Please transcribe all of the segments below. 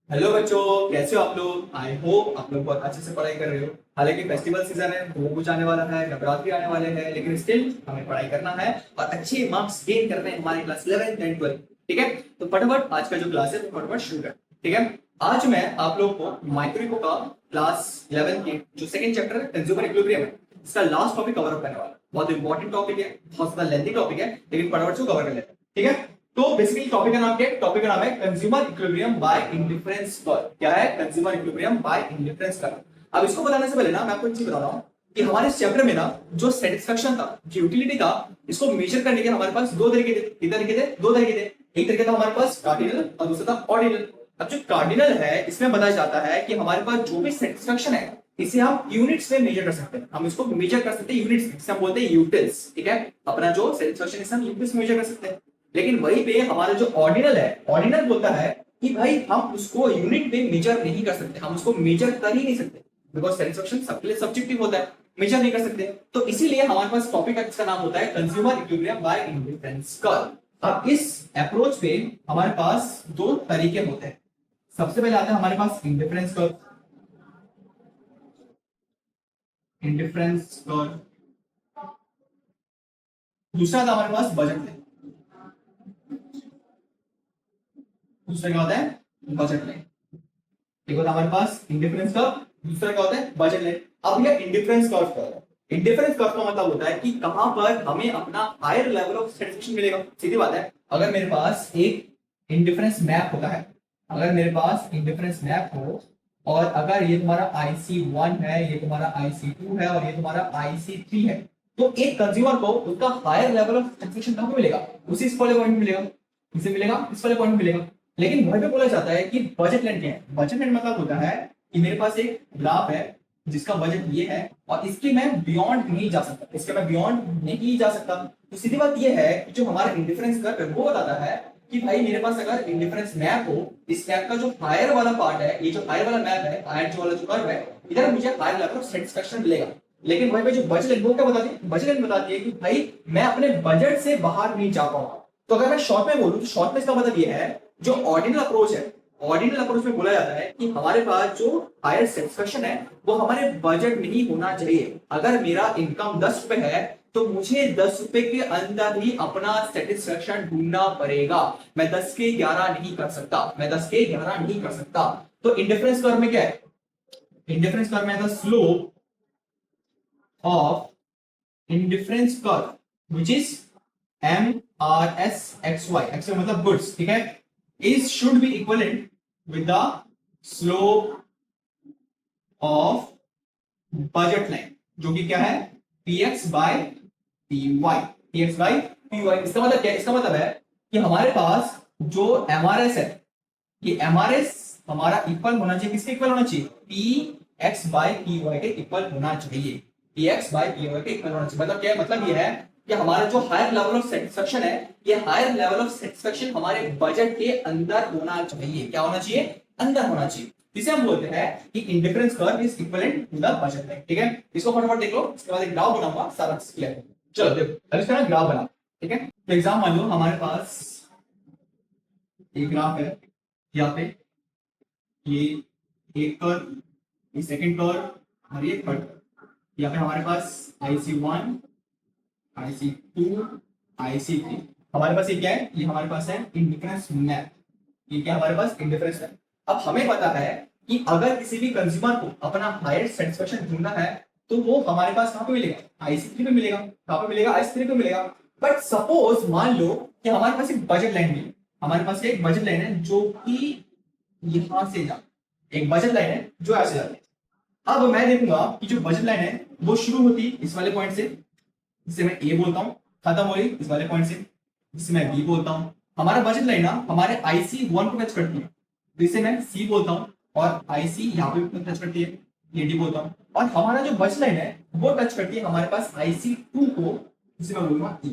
Hello बच्चों, कैसे हो आप लोग। आई होप आप लोग बहुत अच्छे से पढ़ाई कर रहे हो। हालांकि फेस्टिवल सीजन है, वो कुछ आने वाला है, नवरात्रि आने वाले हैं, लेकिन स्टिल हमें पढ़ाई करना है और अच्छे मार्क्स गेन करने हैं हमारे क्लास 11 एंड 12। ठीक है, तो फटाफट आज का जो क्लास है वो फटाफट शुरू कर। ठीक है, आज मैं आप लोग को माइक्रो का क्लास 11 के जो सेकंड चैप्टर है कंज्यूमर इक्विलिब्रियम है, इसका लास्ट टॉपिक कवर अप करने वाला। बहुत इंपॉर्टेंट टॉपिक है, बहुत ज्यादा लेंथी टॉपिक है, लेकिन फटाफट से कवर कर लेते हैं। ठीक है, तो बेसिकली टॉपिक का नाम क्या है? टॉपिक का नाम है consumer equilibrium bye indifference curve. क्या है? Consumer equilibrium bye indifference curve. अब इसको बताने से पहले ना मैं आपको एक चीज बता रहा हूं कि हमारे इस चैप्टर में ना जो सेटिस्फेक्शन था, जो यूटिलिटी था, इसको मेजर करने के हमारे पास दो तरीके थे। कितने तरीके थे? दो तरीके थे। एक तरीका था हमारे पास कार्डिनल और दूसरा था ऑर्डिनल। अब जो कार्डिनल है इसमें बताया जाता है कि हमारे पास जो भी सेटिस्फेक्शन है इसे हम यूनिट्स में मेजर कर सकते हैं। हम इसको मेजर कर सकते हैं यूनिट्स में, जिसे हम बोलते हैं यूटिल्स। ठीक है, अपना जो सेटिस्फेक्शन है हम यूनिट्स में मेजर कर सकते हैं। लेकिन वहीं पे हमारा जो ऑर्डिनल है, ऑर्डिनल बोलता है कि भाई हम उसको यूनिट में मेजर नहीं कर सकते, हम उसको मेजर कर ही नहीं सकते, बिकॉज सेटिस्फेक्शन सबके लिए सब्जेक्टिव होता है, मेजर नहीं कर सकते। तो इसीलिए हमारे पास टॉपिक का नाम होता है consumer equilibrium bye indifference curve. अब इस अप्रोच पे हमारे पास दो तरीके होते हैं। सबसे पहले आता है हमारे पास इंडिफरेंस कर्व। Indifference curve. दूसरा आता है हमारे पास बजट लाइन। दूसरा क्या होता है? Budget line. एक होता है हमारे पास इंडिफरेंस कर्व, दूसरा क्या होता है? Budget line. अब यह इंडिफरेंस कर्व क्या है? इंडिफरेंस कर्व का मतलब होता है कि कहां पर हमें अपना हायर लेवल ऑफ सेटिस्फेक्शन मिलेगा। सीधी बात है, अगर मेरे पास एक इंडिफरेंस मैप होता है, अगर मेरे पास इंडिफरेंस मैप हो और अगर ये तुम्हारा IC1 है, ये तुम्हारा IC2 है और ये तुम्हारा IC3 है, तो एक कंज्यूमर को उसका हायर लेवल ऑफ सेटिस्फेक्शन कहां पे मिलेगा? उसी इस वाले पॉइंट में मिलेगा। इसे मिलेगा इस वाले पॉइंट में मिलेगा। लेकिन वहां पे बोला जाता है कि बजट लाइन क्या है? बजट लाइन मतलब होता है कि मेरे पास एक ग्राफ है जिसका बजट ये है और इसके मैं बियॉन्ड नहीं जा सकता, इसके मैं बियॉन्ड नहीं जा सकता। तो सीधी बात ये है कि जो हमारा इंडिफरेंस कर्व है वो बताता है कि भाई मेरे पास अगर इंडिफरेंस मैप हो, इस मैप का जो हायर वाला पार्ट है, ये जो हायर वाला मैप है, हायर जो वाला जो कर्व है, इधर मुझे हायर लेवल ऑफ सेटिस्फेक्शन मिलेगा। लेकिन वहीं पे जो बजट लाइन वो क्या बताती है? बजट लाइन बताती है कि भाई मैं अपने बजट से बाहर नहीं जा पाऊंगा। तो अगर मैं शॉर्ट में बोलूं तो शॉर्ट में इसका मतलब ये है, जो ऑर्डिनल अप्रोच है, ऑर्डिनल अप्रोच में बोला जाता है कि हमारे पास जो हायर सेटिस्फेक्शन है वो हमारे बजट में ही होना चाहिए। अगर मेरा इनकम 10 रुपए है तो मुझे 10 रुपए के अंदर ही अपना सेटिस्फेक्शन ढूंढना पड़ेगा। मैं 10 के 11 नहीं कर सकता, मैं 10 के 11 नहीं कर सकता। तो इंडिफरेंस कर्व में क्या है? इंडिफरेंस कर्व में the slope of indifference curve which is MRSXY, X मतलब गुड्स, ठीक है, is should be equivalent with the slope of budget line, जो कि क्या है? PX by PY। PX by PY इसका मतलब क्या है? इसका मतलब है कि हमारे पास जो MRS है, ये MRS हमारा इक्वल होना चाहिए, किसके इक्वल होना चाहिए? PX बाय PY के इक्वल होना चाहिए। PX बाय PY के इक्वल होना चाहिए। मतलब क्या है? मतलब ये है कि हमारा जो हायर लेवल ऑफ सेटिस्फेक्शन है, ये हायर लेवल ऑफ सेटिस्फेक्शन हमारे बजट के अंदर होना चाहिए। क्या होना चाहिए? अंदर होना चाहिए। इसे हम बोलते हैं कि indifference curve is equivalent to the budget line. ठीक है, इसको फटाफट देख लो, इसके बाद एक ग्राफ बनाऊंगा, सारा क्लियर। चलो देखो, अब इसका ना ग्राफ बना। ठीक है, तो एग्जाम मान लो हमारे पास एक ग्राफ है, यहाँ पे ये एक कर्व, ये सेकंड कर्व और ये थर्ड कर्व। यहाँ पे हमारे पास IC1, IC2, IC3। हमारे पास ये क्या है? ये हमारे पास है इंडिफरेंस मैप। ये क्या हमारे पास? Indifference map. अब हमें पता है कि अगर किसी भी कंज्यूमर को अपना हायर सेटिस्फेक्शन ढूंढना है तो वो हमारे पास कहां पे मिलेगा? IC3 पे मिलेगा। कहां पे मिलेगा? IC3 पे मिलेगा। बट सपोज मान लो कि हमारे पास एक बजट लाइन है, हमारे पास एक बजट लाइन है जो कि यहां से जा, एक बजट लाइन है जो ऐसे जाती है। अब मैं देखूंगा कि जो बजट लाइन है वो शुरू होती इस वाले पॉइंट से, जिसे मैं ए बोलता हूं, खत्म हो रही इस वाले पॉइंट से, जिसे मैं बी बोलता हूं। हमारा बजट लाइन ना हमारे IC1 को टच करती है, जिसे मैं सी बोलता हूं, और IC यहाँ पे टच करती है, ये डी बोलता हूं। और हमारा जो बजट लाइन है वो टच करती है हमारे पास IC2 को, जिसे मैं बोलूंगा ई।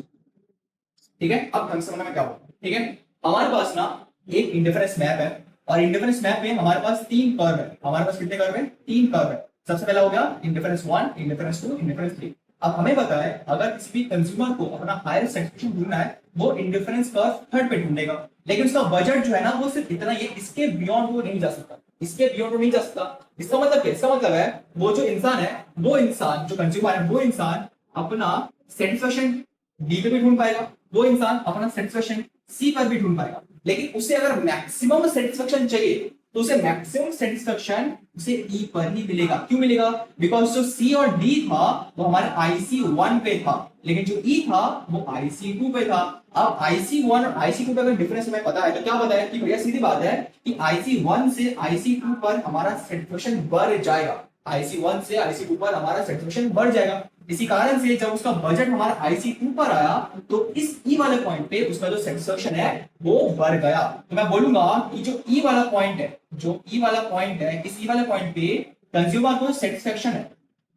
ठीक है, अब ढंग से समझना मैं क्या बोलूं। ठीक है, हमारे पास ना एक इंडिफरेंस मैप है और इंडिफरेंस मैप में हमारे पास 3 कर्व है। हमारे पास कितने कर्व है? 3 कर्व है। सबसे पहला हो गया इंडिफरेंस 1, इंडिफरेंस 2, इंडिफरेंस 3। अब हमें पता है अगर किसी भी कंज्यूमर को अपना हायर सेटिस्फेक्शन ढूंढना है वो इंडिफरेंस कर्व थर्ड पे ढूंढेगा, लेकिन उसका बजट जो है ना वो सिर्फ इतना ही है, इसके बियॉन्ड वो नहीं जा सकता, इसके बियॉन्ड वो नहीं जा सकता। इसका मतलब क्या, इसका मतलब है वो जो इंसान है, वो इंसान जो कंज्यूमर है, वो इंसान अपना सेटिस्फेक्शन डी पे भी ढूंढ पाएगा, वो इंसान अपना सेटिस्फेक्शन सी पर भी ढूंढ पाएगा, लेकिन उसे अगर मैक्सिमम सेटिस्फेक्शन चाहिए तो उसे मैक्सिमम सेटिस्फेक्शन उसे ई पर ही मिलेगा। क्यों मिलेगा? बिकॉज जो सी और डी था वो हमारे आईसी 1 पे था, लेकिन जो ई था वो आईसी 2 पे था। अब आईसी 1 और आईसी 2 पे अगर डिफरेंस हमें पता है तो क्या पता है कि भैया सीधी बात है कि आईसी 1 से आईसी 2 पर हमारा सेटिस्फेक्शन बढ़ जाएगा, आईसी 1 से आईसी 2 पर हमारा सेटिस्फेक्शन बढ़ जाएगा। इसी कारण से जब उसका बजट हमारा आईसी 2 पर आया तो इस ई वाले पॉइंट पे उसका जो सेटिस्फेक्शन है वो बढ़ गया। तो मैं बोलूंगा कि जो ई वाला पॉइंट है, जो ई वाला पॉइंट है, इस ई वाले पॉइंट पे कंज्यूमर को सेटिस्फेक्शन है,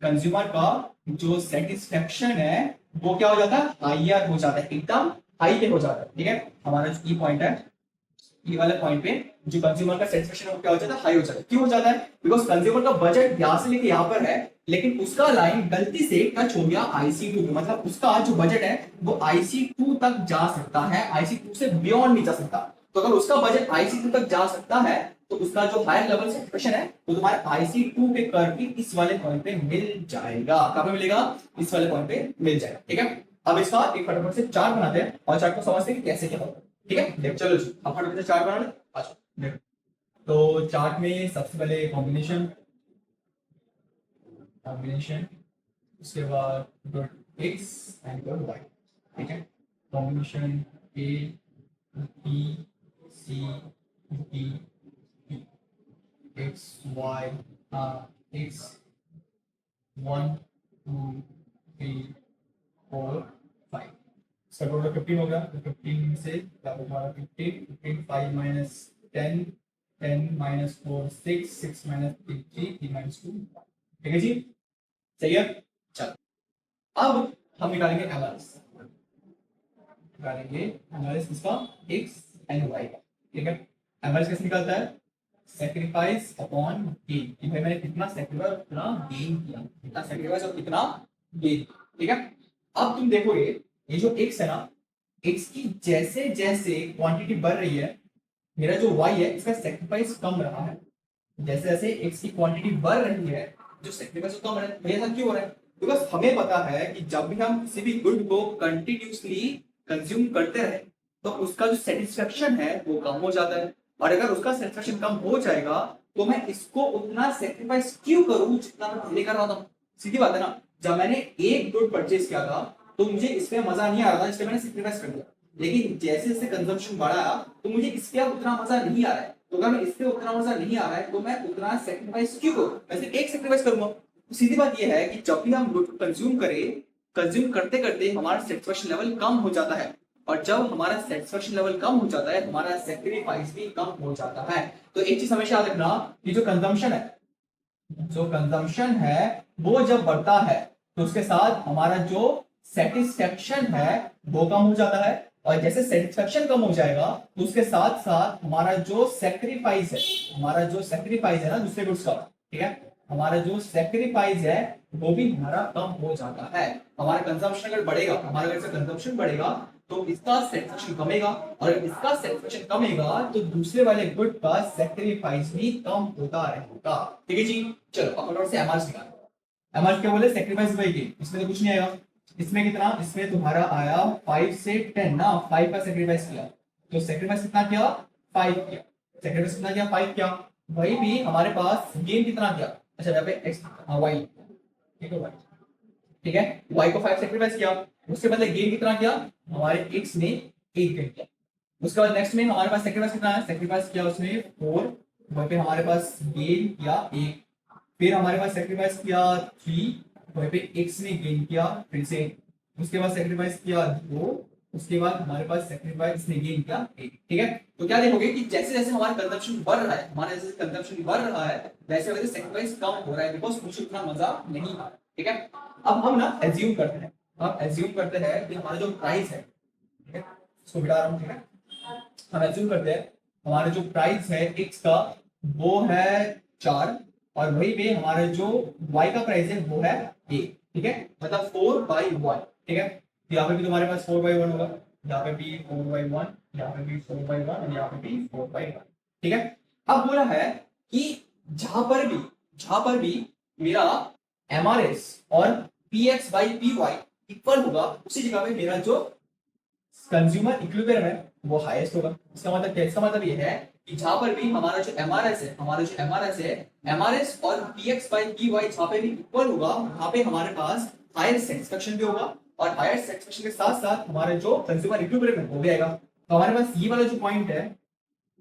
कंज्यूमर का जो सेटिस्फेक्शन है वो क्या हो जाता है, हायर हो जाता है, एकदम हाई पे हो जाता है। ठीक है, हमारा जो ई पॉइंट है, ये वाले पॉइंट पे जो कंज्यूमर का सेटिस्फेक्शन है क्या हो जाता है, हाई हो जाता है। क्यों हो जाता है? बिकॉज कंज्यूमर का बजट यहां से लेके यहां पर है, लेकिन उसका लाइन गलती से टच हो गया आईसी 2, मतलब उसका जो बजट है वो आईसी 2 तक जा सकता है, आईसी 2 से बियॉन्ड नहीं जा सकता। तो अगर उसका बजट आईसी 2 तक जा सकता है तो उसका जो हायर लेवल सेटिस्फेक्शन है वो तुम्हारे आईसी 2 के कर्व की इस वाले पॉइंट पे मिल जाएगा। कहां पे मिलेगा? इस वाले पॉइंट पे मिल जाएगा। ठीक है, अब इसका एक फटाफट से चार्ट बनाते हैं और चार्ट को समझते हैं कि कैसे क्या होगा। ठीक है, देख चलो जी, अब फटाफट से चार्ट बना ले। अच्छा देखो, तो चार्ट में सबसे पहले कॉम्बिनेशन, कॉम्बिनेशन उसके बाद dot X and dot Y. ठीक है, combination A B C D X Y, X 1 2 3 4 5, इसका टोटल 15 हो गया। तो 15 से क्या होगा, 15 15 5 माइनस 10 10 माइनस 4 6 6 माइनस 3 3 3 माइनस 2। ठीक है जी, सही है। चलो अब हम निकालेंगे एवरेज, निकालेंगे एवरेज इसका एक्स एंड वाई का। ठीक है, एवरेज कैसे निकलता है? सेक्रीफाइस अपॉन गेन, कि भाई मैंने कितना सेक्रीफाइस और कितना गेन किया, कितना सेक्रीफाइस और कितना गेन। ठीक है, अब तुम देखोगे ये जो एक्स है ना, एक्स की जैसे जैसे क्वांटिटी बढ़ रही है, मेरा जो वाई है इसका सेक्रीफाइस कम रहा है। जैसे जैसे एक्स की क्वांटिटी बढ़ रही है जो सेक्रीफाइस कम रहा है। भैया ऐसा क्यों हो रहा है? बिकॉज हमें पता है कि जब भी हम किसी भी गुड को कंटिन्यूसली कंज्यूम करते रहे तो उसका जो सेटिस्फेक्शन है वो कम हो जाता है, और अगर उसका सेटिस्फेक्शन कम हो जाएगा तो मैं इसको उतना सेक्रीफाइस क्यों करूं जितना मैं पहले कर रहा था। सीधी बात है ना, जब मैंने एक गुड परचेज किया था तो मुझे इसमें मजा नहीं आ रहा था, इसलिए मैंने सेक्रीफाइस कर दिया, लेकिन जैसे जैसे कंजम्पशन बढ़ा तो मुझे इसके अब उतना मजा नहीं आ रहा है। तो अगर मैं इससे उतना मजा नहीं आ रहा है तो मैं उतना सेक्रीफाइस क्यों करूं, मैं सिर्फ एक सेक्रीफाइस करूंगा। तो सीधी बात यह है कि जब भी हम गुड कंज्यूम करें, कंज्यूम करते करते हमारा सेटिस्फेक्शन लेवल कम हो जाता है, और जब हमारा सेटिस्फेक्शन लेवल कम हो जाता है हमारा सेक्रीफाइस भी कम हो जाता है। तो एक चीज हमेशा याद रखना कि जो कंजम्पशन है, जो कंजम्पशन है वो जब बढ़ता है तो उसके साथ हमारा जो सेटिस्फेक्शन है वो कम हो जाता है, और जैसे सेटिस्फेक्शन कम हो जाएगा तो उसके साथ साथ हमारा जो सेक्रीफाइस है, हमारा जो सेक्रीफाइस है ना दूसरे गुड्स का, ठीक है, हमारा जो सेक्रीफाइस है वो भी हमारा कम हो जाता है। हमारा कंजम्पशन अगर बढ़ेगा, हमारा अगर कंजम्पशन बढ़ेगा तो इसका सेटिस्फेक्शन कमेगा, और अगर इसका सेटिस्फेक्शन कमेगा तो दूसरे वाले गुड का सेक्रीफाइस भी कम होता रहेगा। ठीक है जी, चलो अब फटाफट से एमआरएस निकालो। एमआरएस क्या बोले? Sacrifice by gain. इसमें तो कुछ नहीं आएगा, इसमें कितना, इसमें तुम्हारा आया 5 से 10 ना, 5 का सेक्रीफाइस किया, तो सेक्रीफाइस कितना किया? 5 किया। सेक्रीफाइस कितना किया? 5 किया। वही भी हमारे पास गेन कितना किया? अच्छा यहाँ पे x, y, ठीक है, y, ठीक है, y को 5 सेक्रीफाइस किया, उसके बदले गेन कितना किया? हमारे x ने 8 गेन किया। उसके बाद नेक्स्ट में हमारे पास सेक्रीफाइस कितना है? सेक्रीफाइस किया उसने 4, वहीं पे हमारे पास गेन किया 1, फिर हमारे पास सेक्रीफाइस किया 3, वहीं पे x ने गेन किया फिर से, उसके बाद सेक्रीफाइस किया 2, उसके बाद हमारे पास सेक्रीफाइस ने गेन किया 1। ठीक है, तो क्या देखोगे कि जैसे जैसे हमारा कंजम्पशन बढ़ रहा है, हमारा जैसे कंजम्पशन बढ़ रहा है वैसे वैसे सेक्रीफाइस कम हो रहा है, बिकॉज मुझे उतना मजा नहीं आ रहा। ठीक है, अब हम ना एज्यूम करते हैं, अब एज्यूम करते हैं कि हमारा जो प्राइस है, ठीक है, इसको मिटा रहा हूँ, ठीक है, हम एज्यूम करते हैं हमारा जो प्राइस है x का वो है 4, और वही पे हमारा जो y का प्राइस है वो है 1। ठीक है, मतलब 4/1, ठीक है। यहाँ पे भी तुम्हारे पास 4/1 होगा, यहाँ पे भी 4/1, यहाँ पे भी 4/1 और यहाँ पे भी 4/1, ठीक है। अब बोला है कि जहां पर भी मेरा एमआरएस और PX by P Y equal होगा, उसी जगह पे मेरा जो कंज्यूमर इक्विलिब्रियम है वो हाईएस्ट होगा। इसका मतलब क्या, इसका मतलब ये है कि जहां पर भी हमारा जो एमआरएस है, एमआरएस और पीएक्स बाई पी वाई जहां पे भी इक्वल होगा, वहां पे हमारे पास हायर सेटिस्फेक्शन भी होगा, और हायर सेटिस्फेक्शन के साथ साथ हमारे जो कंज्यूमर इक्विलिब्रियम है वो भी आएगा। तो हमारे पास ये वाला जो पॉइंट है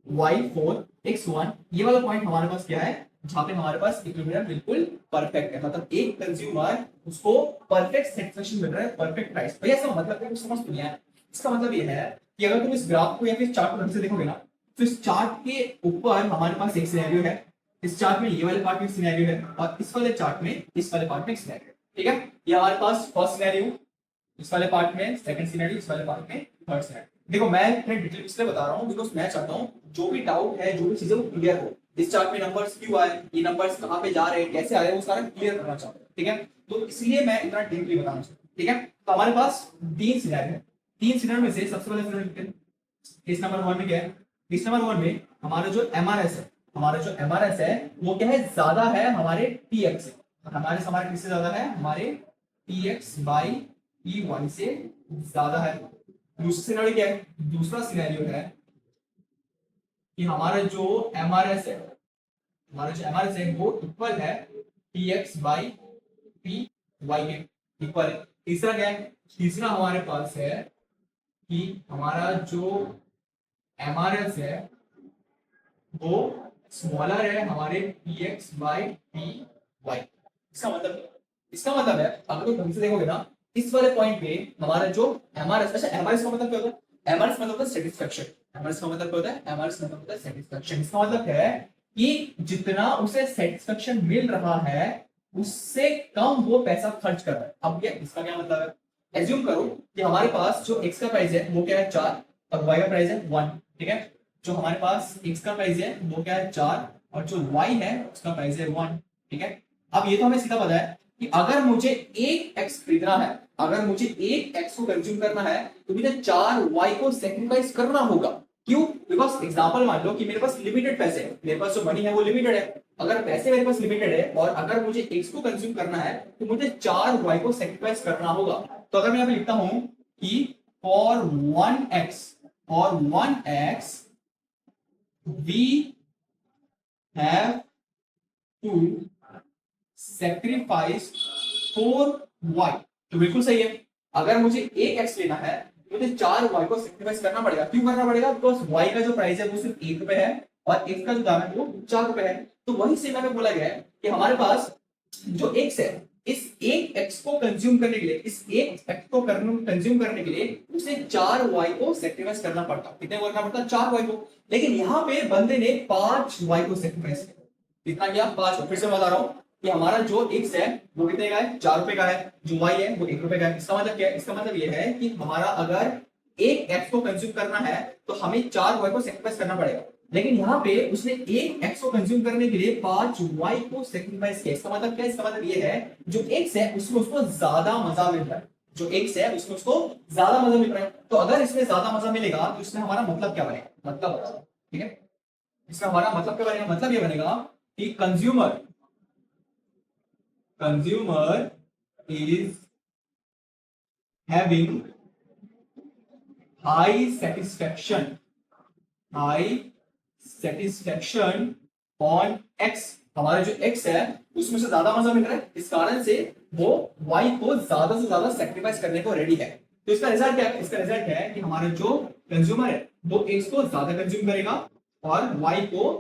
y4x1, ये वाला पॉइंट हमारे पास क्या है, जहां पे हमारे पास इक्विलिब्रियम बिल्कुल परफेक्ट है, मतलब एक कंज्यूमर उसको परफेक्ट सेटिस्फेक्शन मिल रहा है, परफेक्ट प्राइस। भैया इसका मतलब है, कुछ समझ तो नहीं आया। इसका मतलब ये है कि अगर तुम इस ग्राफ को या फिर चार्ट को ढंग से देखोगे ना, तो इस चार्ट के ऊपर हमारे पास एक सिनेरियो है, इस चार्ट में ये वाले पार्ट में सिनेरियो है, और इस वाले चार्ट में इस वाले पार्ट में एक सिनेरियो है, ठीक है। ये हमारे पास फर्स्ट सिनेरियो, इस वाले पार्ट में सेकंड सिनेरियो, इस वाले पार्ट में थर्ड सिनेरियो। देखो मैं इतने डिटेल इसलिए बता रहा हूँ बिकॉज़ मैं चाहता हूँ जो भी डाउट है, जो भी चीजें वो क्लियर हो। इस चार्ट में नंबर्स क्यों आए, ये नंबर्स कहाँ पे जा रहे हैं, कैसे आ रहे हैं, वो सारा क्लियर करना चाहता हूँ, ठीक है। तो इसलिए मैं इतना डीपली बताना चाहता हूँ, ठीक है। तो हमारे पास तीन सिनेरियो है, तीन सिनेरियो में से सबसे पहले सिनेरियो लिखते हैं। केस नंबर 1 में क्या है, केस नंबर 1 में हमारा जो एमआरएस है, वो क्या है, ज्यादा है हमारे पीएक्स से। हमारे किससे ज्यादा है, हमारे पीएक्स बाई पी वाई से ज्यादा है। दूसरा सिनेरियो क्या है, दूसरा सिनेरियो है कि हमारा जो एमआरएस है, वो इक्वल है px बाई पी वाई के इक्वल है। तीसरा क्या है, तीसरा हमारे पास है कि हमारा जो एमआरएस है वो स्मॉलर है हमारे px बाई पी वाई। इसका मतलब है अगर तुम ढंग से देखोगे ना, इस वाले पॉइंट पे हमारा जो एमआरएस, अच्छा एमआरएस का मतलब क्या होता है, एमआरएस मतलब होता है सेटिस्फेक्शन, एमआरएस का मतलब क्या होता है, एमआरएस मतलब होता है सेटिस्फेक्शन। इसका मतलब है कि जितना उसे सेटिस्फेक्शन मिल रहा है उससे कम वो पैसा खर्च कर रहा है। अब क्या, इसका क्या मतलब है, एज्यूम करो कि हमारे पास जो x का प्राइस है वो क्या है 4 और y का प्राइस है 1, ठीक है। जो हमारे पास x का प्राइस है वो क्या है 4 और जो y है उसका प्राइस है 1, ठीक है। अब ये तो हमें सीधा पता है कि अगर मुझे एक x खरीदना है, अगर मुझे एक x को कंज्यूम करना है, तो मुझे 4 y को सेक्रीफाइस करना होगा। क्यों, बिकॉज एग्जांपल मान लो कि मेरे पास लिमिटेड पैसे हैं, मेरे पास जो मनी है वो लिमिटेड है। अगर पैसे मेरे पास लिमिटेड है और अगर मुझे x को कंज्यूम करना है तो मुझे 4 y को सेक्रीफाइस करना होगा। तो अगर मैं यहाँ पे लिखता हूं कि for 1x we have to sacrifice 4y, तो बिल्कुल सही है। अगर मुझे एक x लेना है मुझे 4 y को सेक्रीफाइस करना पड़ेगा। क्यों करना पड़ेगा, बिकॉज y का जो प्राइस है वो सिर्फ 1 रुपए है और x का जो दाम है वो 4 रुपए है। तो वही से हमें बोला गया है कि हमारे पास जो x है, इस एक x को कंज्यूम करने के लिए, उसे 4 y को सेक्रीफाइस करना पड़ता। कितने को करना पड़ता, 4 y को। लेकिन यहाँ पे बंदे ने 5 y को सेक्रीफाइस किया। कितना किया, 5। फिर से बता रहा हूँ कि हमारा जो x है वो कितने का है, 4 रुपए का है, जो y है वो 1 रुपए का है। इसका मतलब क्या है, इसका मतलब ये है कि हमारा अगर एक x को कंज्यूम करना है तो हमें 4 y को सेक्रीफाइस करना पड़ेगा। लेकिन यहाँ पे उसने एक x को कंज्यूम करने के लिए 5 y को सेक्रीफाइस किया। इसका मतलब क्या है, इसका मतलब ये है जो x है उसमें उसको ज्यादा मजा मिल रहा है, जो x है उसमें उसको ज्यादा मजा मिल रहा है। तो अगर इसमें ज्यादा मजा मिलेगा तो इसमें हमारा मतलब क्या बनेगा, मतलब, ठीक है, इसका हमारा मतलब क्या बनेगा, मतलब ये बनेगा कि consumer is having high satisfaction on x। हमारा जो x है उसमें से ज्यादा मजा मिल रहा है, इस कारण से वो y को ज्यादा से ज्यादा सेक्रीफाइस करने को रेडी है। तो इसका रिजल्ट क्या है, इसका रिजल्ट है कि हमारा जो कंज्यूमर है वो x को ज्यादा कंज्यूम करेगा और y को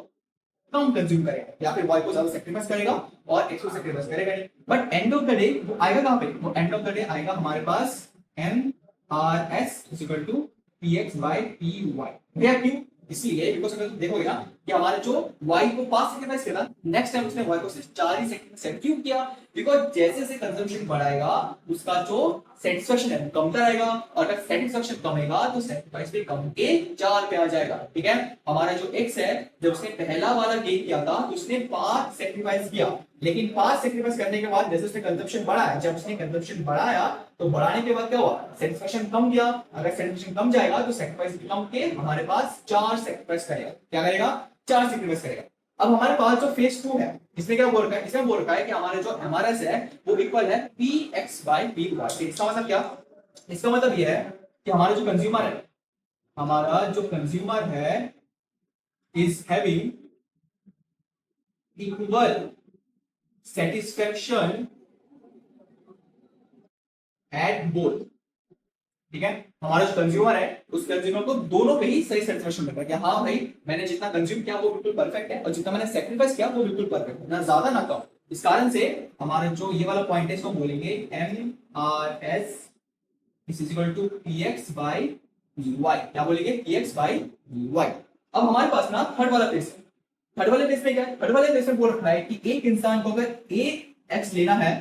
कम कंज्यूम करेगा, या फिर y को ज्यादा सेक्रीफाइस करेगा और x को सेक्रीफाइस करेगा नहीं। But end of the day वो आएगा कहां पे, वो एंड ऑफ द डे आएगा हमारे पास MRS px by py। भैया क्यों, इसलिए बिकॉज़ अगर देखोगे ना कि हमारे जो y को 5 सेक्रीफाइस किया, नेक्स्ट टाइम उसने y को सिर्फ 4 ही सेक्रीफाइस क्यों किया? बिकॉज जैसे जैसे कंजम्पशन बढ़ाएगा उसका जो सेटिस्फेक्शन है वो कमता रहेगा, और अगर सेटिस्फेक्शन कमेगा तो सेक्रीफाइस भी कम के 4 पे आ जाएगा। ठीक है, हमारा जो x है जब उसने पहला वाला गेन किया था तो उसने 5 सेक्रीफाइस किया, लेकिन 5 सेक्रीफाइस करने के बाद जैसे उसने कंजम्पशन बढ़ाया, जब उसने कंजम्पशन बढ़ाया तो बढ़ाने के बाद क्या हुआ? सेटिस्फेक्शन कम गया। अगर सेटिस्फेक्शन कम जाएगा तो सेक्रीफाइस भी कम के हमारे पास 4 सेक्रीफाइस करेगा। क्या करेगा? 4 सेक्रीफाइस करेगा। अब हमारे पास जो फेज 2 है इसमें क्या बोल रखा है? इसमें बोल रखा है कि हमारे जो एमआरएस है वो इक्वल है px बाय py। इसका मतलब क्या? इसका मतलब यह है कि हमारा जो कंज्यूमर है is having equal satisfaction at both. ठीक है, हमारा जो कंज्यूमर है उस कंज्यूमर को दोनों पे ही सही सेटिस्फेक्शन मिल रहा है कि हाँ भाई मैंने जितना कंज्यूम किया वो बिल्कुल परफेक्ट है, और जितना मैंने सेक्रीफाइस किया वो बिल्कुल परफेक्ट है, ना ज्यादा ना कम। इस कारण से हमारा जो ये वाला पॉइंट है इसको बोलेंगे MRS is equal to px by py। क्या बोलेंगे? px by py। अब हमारे पास ना थर्ड वाला केस है। थर्ड वाले केस में क्या है? थर्ड वाले केस में बोल रखा है कि एक इंसान को अगर एक एक्स लेना है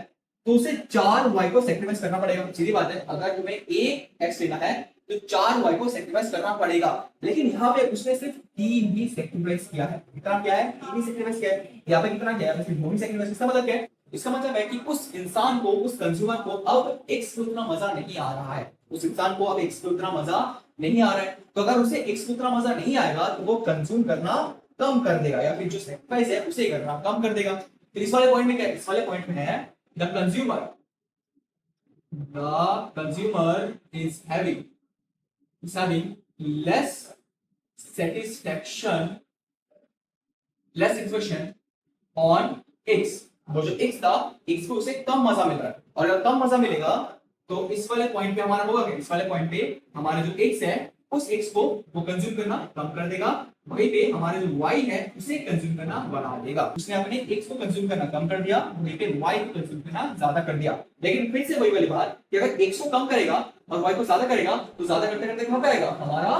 तो उसे 4 वाई को सेक्रीफाइस करना पड़ेगा। सीधी बात है, अगर तुम्हें एक एक्स लेना है तो 4 वाई को सेक्रीफाइस करना पड़ेगा, लेकिन यहाँ पे उसने सिर्फ 3 ही सेक्रीफाइस किया है। कितना किया है? 3 ही सेक्रीफाइस किया है। यहाँ पे कितना किया है? सिर्फ 2 ही सेक्रीफाइस। इसका मतलब क्या है? इसका मतलब है कि उस इंसान को, उस कंज्यूमर को अब एक्स को उतना मजा नहीं आ रहा है। उस इंसान को अब एक्स को उतना मजा नहीं आ रहा है, तो अगर उसे एक्स को उतना मजा नहीं आएगा तो वो कंज्यूम करना कम कर देगा, या फिर जो सेक्रीफाइस है उसे करना कम कर देगा। तो इस वाले पॉइंट में क्या है? इस वाले पॉइंट में है the consumer is having less satisfaction on x। वो जो x था, x को उसे कम मजा मिल रहा है, और अगर कम मजा मिलेगा तो इस वाले पॉइंट पे हमारा होगा क्या? इस वाले पॉइंट पे हमारा जो x है उस x को वो कंज्यूम करना कम कर देगा, वहीं पे हमारे जो y है उसे कंज्यूम करना बढ़ा देगा। उसने अपने x को कंज्यूम करना कम कर दिया, वहीं पे y को कंज्यूम करना ज्यादा कर दिया। लेकिन फिर से वही वाली बात कि अगर x को कम करेगा और y को ज्यादा करेगा तो ज्यादा करते करते कहां पे आएगा? हमारा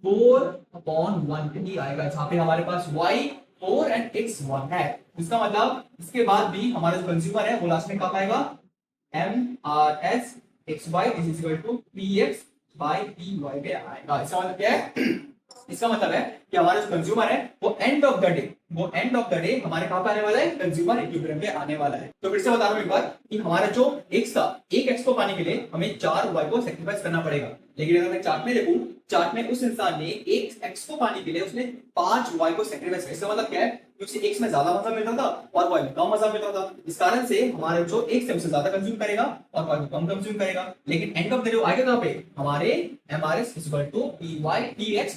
4/1 पे ही आएगा, जहां पे हमारे पास y 4 एंड x 1 है। इसका मतलब इसके बाद भी हमारा जो कंज्यूमर है वो लास्ट में कहां आएगा? MRS xy is equal to px by py पे आएगा। इसका मतलब क्या है? इसका मतलब है कि हमारा जो कंज्यूमर है वो एंड ऑफ द डे हमारे कहां पे आने वाला है? कंज्यूमर इक्विलिब्रियम पे आने वाला है। तो फिर से बता रहा हूं एक बार कि हमारा जो x था, एक x को पाने के लिए हमें 4 y को सेक्रीफाइस करना पड़ेगा, लेकिन अगर मैं चार्ट में देखूं, चार्ट में उस इंसान ने एक x को पाने के लिए उसने 5 y को सेक्रीफाइस किया। इसका मतलब क्या है? क्योंकि x में ज्यादा मजा मिल रहा था और y में कम मजा मिल रहा था, इस कारण से हमारे जो x है उसे ज्यादा कंज्यूम करेगा और y को कम कंज्यूम करेगा। लेकिन एंड ऑफ द डे आएगा कहां पे? हमारे MRS px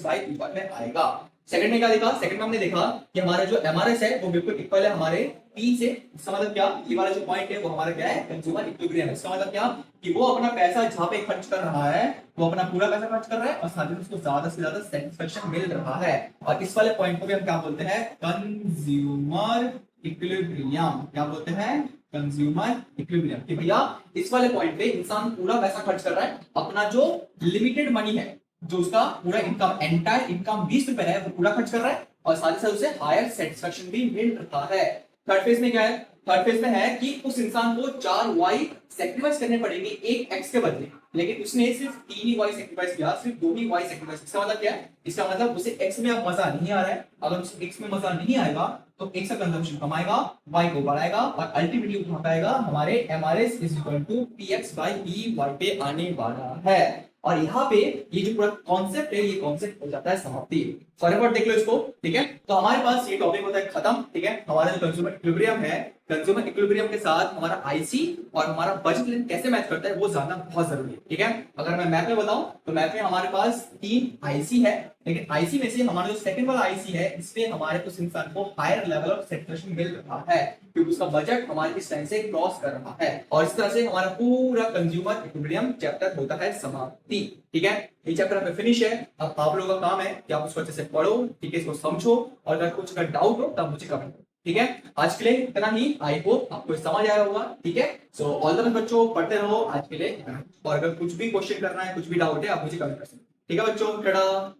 by py में आएगा। सेकंड में क्या देखा? सेकंड में हमने देखा कि हमारा जो MRS है वो बिल्कुल इक्वल है हमारे P से। इसका मतलब क्या? ये वाला जो पॉइंट है वो हमारा क्या है? कंज्यूमर इक्विलिब्रियम है। इसका मतलब क्या? कि वो अपना पैसा जहां पे खर्च कर रहा है वो अपना पूरा पैसा खर्च कर रहा है और साथ ही उसको ज्यादा से ज्यादा सेटिस्फेक्शन मिल रहा है। और इस वाले पॉइंट को भी हम क्या बोलते हैं? Consumer equilibrium. क्या बोलते हैं? Consumer equilibrium. कि भैया इस वाले पॉइंट पे इंसान पूरा पैसा खर्च कर रहा है, अपना जो लिमिटेड मनी है, जो उसका पूरा इनकम, एंटायर इनकम 20 रुपए है, वो पूरा खर्च कर रहा है और साथ ही साथ उसे हायर सेटिस्फेक्शन भी मिल रहा है। थर्ड फेज में क्या है? थर्ड फेज में है कि उस इंसान को 4 वाई सेक्रीफाइस करने पड़ेंगे एक एक्स के बदले, लेकिन उसने सिर्फ 3 ही वाई सेक्रीफाइस किया, सिर्फ 2 ही वाई सेक्रीफाइस। इसका मतलब क्या है? इसका मतलब उसे एक्स में अब मजा नहीं आ रहा है। अगर उसे एक्स में मजा नहीं आएगा तो एक्स का कंजम्पशन कमाएगा, वाई को बढ़ाएगा और अल्टीमेटली कहां पे आएगा? हमारे MRS is equal to px by py पे आने वाला है। और यहाँ पे ये जो पूरा कॉन्सेप्ट है, ये कॉन्सेप्ट हो जाता है समाप्ति। फटाफट देख लो इसको। ठीक है, तो हमारे पास ये टॉपिक होता है खत्म। ठीक है, हमारा जो कंज्यूमर इक्विलिब्रियम है, कंज्यूमर इक्विलिब्रियम के साथ हमारा आईसी और हमारा बजट लाइन कैसे मैच करता है वो जानना बहुत जरूरी है। ठीक है, अगर मैं मैप में बताऊं तो मैप में हमारे पास 3 आईसी है, लेकिन आईसी में से हमारा जो सेकंड वाला आईसी है इसमें हमारे उस इंसान को हायर लेवल ऑफ सेटिस्फेक्शन मिल रहा है क्योंकि उसका बजट हमारे इस लाइन से क्रॉस कर रहा है। और इस तरह से हमारा पूरा कंज्यूमर इक्विलिब्रियम चैप्टर होता है समाप्ति। ठीक है, ये चैप्टर पे फिनिश है। अब आप लोगों का काम है कि आप उसको अच्छे से पढ़ो, ठीक है, इसको समझो और अगर कुछ का डाउट हो तब मुझे कमेंट करो। ठीक है, आज के लिए इतना ही। आई होप आपको समझ आया होगा। ठीक है, सो ऑल द बेस्ट बच्चों, पढ़ते रहो। आज के लिए और अगर कुछ भी क्वेश्चन करना है, कुछ भी डाउट है, आप मुझे कमेंट कर सकते हैं। ठीक है बच्चों, टाटा।